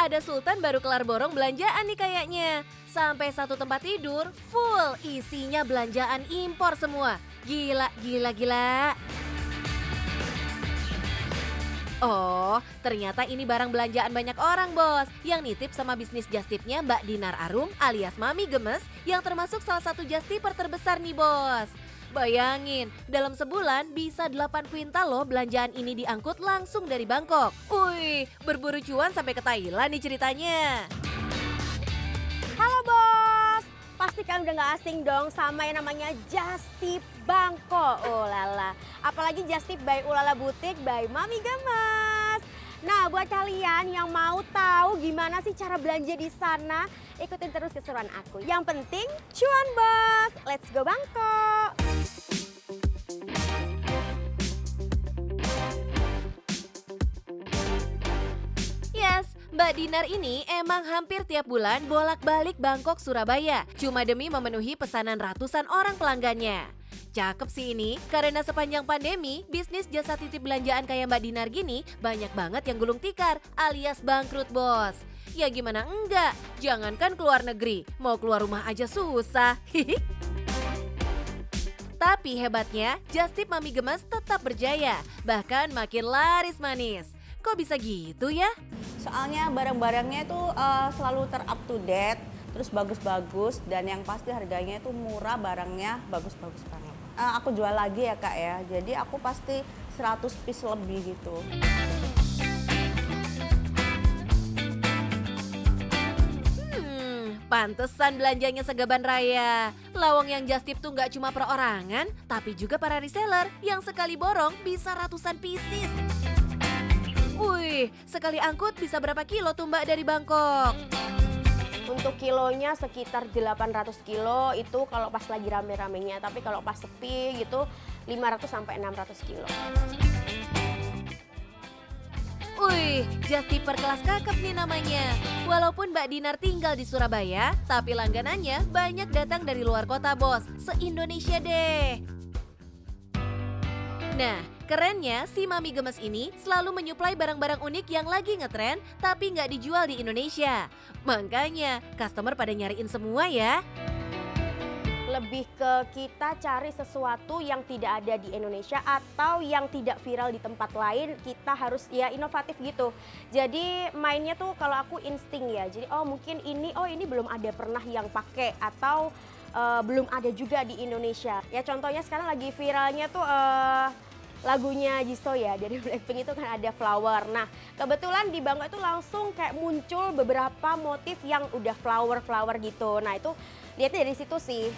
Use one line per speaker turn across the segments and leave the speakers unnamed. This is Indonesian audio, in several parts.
ada Sultan baru kelar borong belanjaan nih kayaknya. Sampai satu tempat tidur full isinya belanjaan impor semua. Gila, gila, gila. Oh, ternyata ini barang belanjaan banyak orang, Bos. Yang nitip sama bisnis just tipnya Mbak Dinar Arum alias Mami Gemes yang termasuk salah satu just tipper terbesar nih, Bos. Bayangin, dalam sebulan bisa 8 kuintal loh belanjaan ini diangkut langsung dari Bangkok. Wih, berburu cuan sampai ke Thailand nih ceritanya.
Halo bos, pasti kalian udah gak asing dong sama yang namanya Just Tip Bangkok. Oh lala, apalagi Just Tip by Ulala Boutique by Mami Gemes. Nah buat kalian yang mau tahu gimana sih cara belanja di sana, ikutin terus keseruan aku. Yang penting cuan bos, let's go Bangkok.
Yes, Mbak Dinar ini emang hampir tiap bulan bolak-balik Bangkok Surabaya. Cuma demi memenuhi pesanan ratusan orang pelanggannya. Cakep sih ini, karena sepanjang pandemi, bisnis jasa titip belanjaan kayak Mbak Dinar gini banyak banget yang gulung tikar alias bangkrut bos. Ya gimana enggak, jangankan keluar negeri, mau keluar rumah aja susah. Tapi hebatnya, Just Tip Mami Gemes tetap berjaya, bahkan makin laris manis. Kok bisa gitu ya?
Soalnya barang-barangnya itu selalu ter-up to date, terus bagus-bagus, dan yang pasti harganya itu murah, barangnya bagus-bagus banget. Aku jual lagi ya kak ya, jadi aku pasti 100 piece lebih gitu.
Pantesan belanjanya segaban raya. Lawang yang just tip tuh nggak cuma perorangan, tapi juga para reseller yang sekali borong bisa ratusan pieces. Wih, sekali angkut bisa berapa kilo tuh Mbak dari Bangkok?
Untuk kilonya sekitar 800 kilo itu kalau pas lagi rame-ramenya, tapi kalau pas sepi gitu 500 sampai 600 kilo.
Wih, just tipper kelas kakap nih namanya. Walaupun Mbak Dinar tinggal di Surabaya, tapi langganannya banyak datang dari luar kota bos, se-Indonesia deh. Nah, kerennya si Mami Gemes ini selalu menyuplai barang-barang unik yang lagi ngetren tapi nggak dijual di Indonesia. Makanya customer pada nyariin semua ya.
Lebih ke kita cari sesuatu yang tidak ada di Indonesia atau yang tidak viral di tempat lain, kita harus ya inovatif gitu. Jadi mainnya tuh kalau aku insting ya, jadi mungkin ini belum ada pernah yang pakai atau belum ada juga di Indonesia. Ya contohnya sekarang lagi viralnya tuh lagunya Jisoo ya, dari Blackpink itu kan ada Flower. Nah kebetulan di Bangkok itu langsung kayak muncul beberapa motif yang udah flower gitu. Nah itu lihatnya dari situ sih.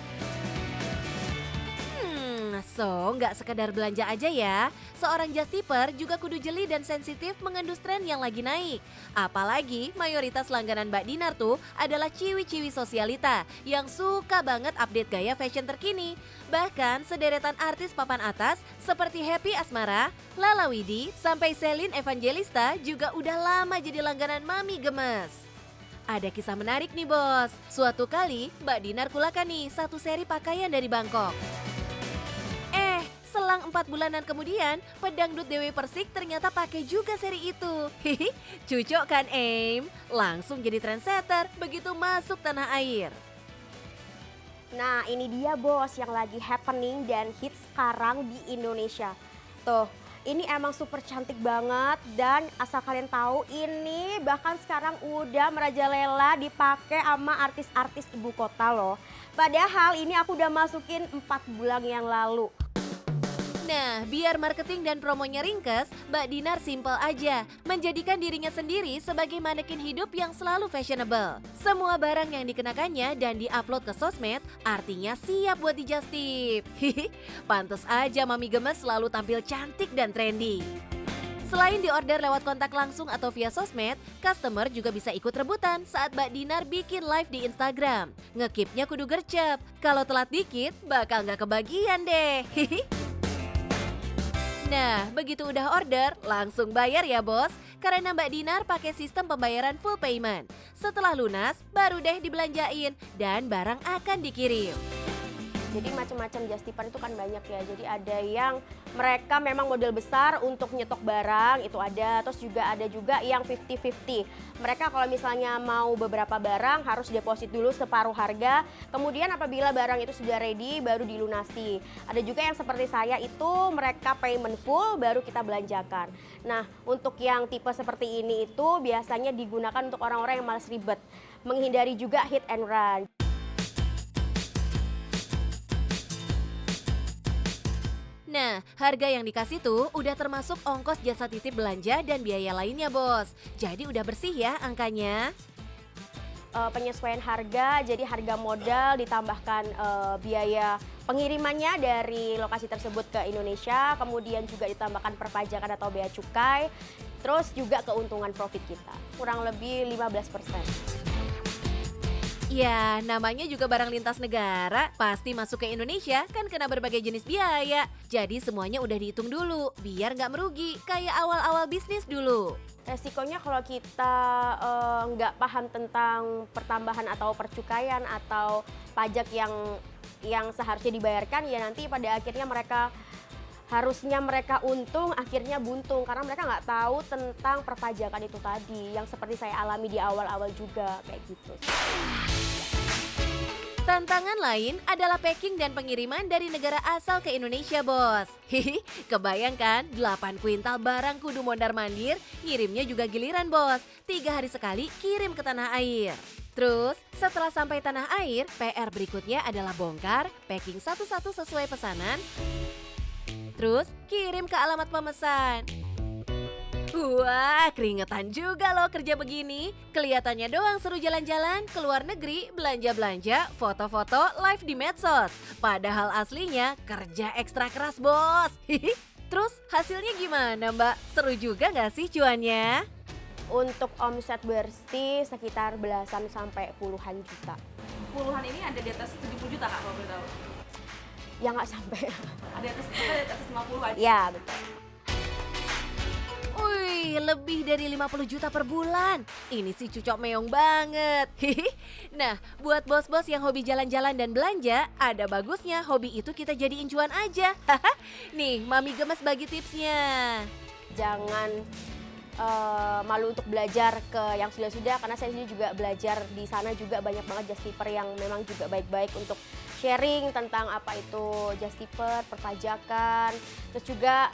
So, nggak sekedar belanja aja ya. Seorang just tipper juga kudu jeli dan sensitif mengendus tren yang lagi naik. Apalagi mayoritas langganan Mbak Dinar tuh adalah ciwi-ciwi sosialita yang suka banget update gaya fashion terkini. Bahkan sederetan artis papan atas seperti Happy Asmara, Lala Widi, sampai Celine Evangelista juga udah lama jadi langganan Mami Gemes. Ada kisah menarik nih bos. Suatu kali Mbak Dinar kulakan nih satu seri pakaian dari Bangkok. Selang 4 bulanan kemudian, pedangdut Dewi Persik ternyata pakai juga seri itu. Hihi, cucok kan Aim? Langsung jadi trendsetter begitu masuk tanah air.
Nah ini dia bos yang lagi happening dan hits sekarang di Indonesia. Tuh, ini emang super cantik banget dan asal kalian tahu ini bahkan sekarang udah merajalela dipakai sama artis-artis ibu kota loh. Padahal ini aku udah masukin 4 bulan yang lalu.
Nah, biar marketing dan promonya ringkes, Mbak Dinar simple aja, menjadikan dirinya sendiri sebagai manekin hidup yang selalu fashionable. Semua barang yang dikenakannya dan diupload ke sosmed, artinya siap buat di just tip. Hihi, pantes aja Mami Gemes selalu tampil cantik dan trendy. Selain diorder lewat kontak langsung atau via sosmed, customer juga bisa ikut rebutan saat Mbak Dinar bikin live di Instagram. Ngekipnya kudu gercep, kalau telat dikit bakal nggak kebagian deh. Hihi. Nah, begitu udah order, langsung bayar ya bos. Karena Mbak Dinar pakai sistem pembayaran full payment. Setelah lunas, baru deh dibelanjain dan barang akan dikirim.
Jadi macam-macam Justiper itu kan banyak ya. Jadi ada yang mereka memang model besar untuk nyetok barang, itu ada. Terus juga ada juga yang 50-50. Mereka kalau misalnya mau beberapa barang harus deposit dulu separuh harga. Kemudian apabila barang itu sudah ready baru dilunasi. Ada juga yang seperti saya itu mereka payment full baru kita belanjakan. Nah, untuk yang tipe seperti ini itu biasanya digunakan untuk orang-orang yang malas ribet. Menghindari juga hit and run.
Nah, harga yang dikasih tuh udah termasuk ongkos jasa titip belanja dan biaya lainnya, Bos. Jadi udah bersih ya angkanya.
Penyesuaian harga, jadi harga modal ditambahkan biaya pengirimannya dari lokasi tersebut ke Indonesia, kemudian juga ditambahkan perpajakan atau bea cukai, terus juga keuntungan profit kita, kurang lebih 15%.
Ya, namanya juga barang lintas negara, pasti masuk ke Indonesia kan kena berbagai jenis biaya. Jadi semuanya udah dihitung dulu, biar nggak merugi, kayak awal-awal bisnis dulu.
Resikonya kalau kita nggak paham tentang pertambahan atau percukaian atau pajak yang seharusnya dibayarkan, ya nanti pada akhirnya harusnya mereka untung, akhirnya buntung karena mereka nggak tahu tentang perpajakan itu tadi, yang seperti saya alami di awal-awal juga kayak gitu.
Tantangan lain adalah packing dan pengiriman dari negara asal ke Indonesia, Bos. Hihi, kebayangkan 8 kuintal barang kudu mondar-mandir, ngirimnya juga giliran, Bos. 3 hari sekali kirim ke tanah air. Terus, setelah sampai tanah air, PR berikutnya adalah bongkar, packing satu-satu sesuai pesanan, terus kirim ke alamat pemesan. Wah, keringetan juga loh kerja begini. Kelihatannya doang seru jalan-jalan, ke luar negeri, belanja-belanja, foto-foto, live di medsos. Padahal aslinya kerja ekstra keras, Bos. Terus hasilnya gimana, Mbak? Seru juga nggak sih cuannya?
Untuk omset bersih sekitar belasan sampai puluhan juta.
Puluhan ini ada di atas 70 juta Kak, kalau boleh tahu?
Ya nggak sampai.
Ada di atas 50 aja.
Ya, betul.
Wih, lebih dari 50 juta per bulan. Ini sih cucok meong banget. Nah, buat bos-bos yang hobi jalan-jalan dan belanja, ada bagusnya hobi itu kita jadiin cuan aja. Nih, Mami Gemes bagi tipsnya.
Jangan malu untuk belajar ke yang sudah-sudah, karena saya sendiri juga belajar di sana juga banyak banget Justiper yang memang juga baik-baik untuk sharing tentang apa itu Justiper, perpajakan, terus juga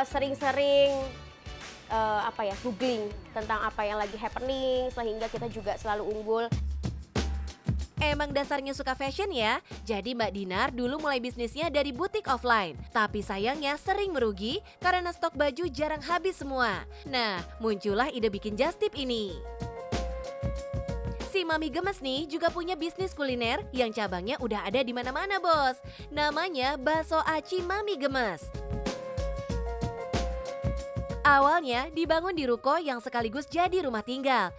sering-sering googling tentang apa yang lagi happening sehingga kita juga selalu unggul.
Emang dasarnya suka fashion ya? Jadi Mbak Dinar dulu mulai bisnisnya dari butik offline. Tapi sayangnya sering merugi karena stok baju jarang habis semua. Nah, muncullah ide bikin Justip ini. Si Mami Gemes nih juga punya bisnis kuliner yang cabangnya udah ada di mana-mana, Bos. Namanya Bakso Aci Mami Gemes. Awalnya dibangun di ruko yang sekaligus jadi rumah tinggal.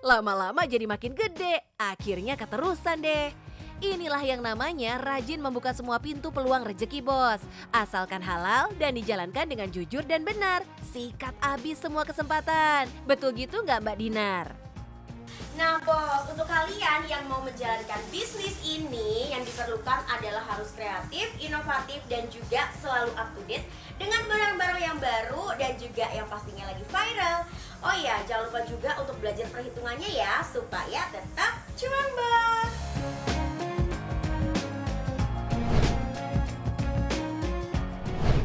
Lama-lama jadi makin gede. Akhirnya keterusan deh. Inilah yang namanya rajin membuka semua pintu peluang rejeki, Bos. Asalkan halal dan dijalankan dengan jujur dan benar. Sikat habis semua kesempatan. Betul gitu nggak, Mbak Dinar?
Nah, Bos, untuk kalian yang mau menjalankan bisnis ini, yang diperlukan adalah harus kreatif, inovatif, dan juga selalu up to date dengan barang-barang yang baru dan juga yang pastinya lagi viral. Oh iya, jangan lupa juga untuk belajar perhitungannya ya, supaya tetap cuan.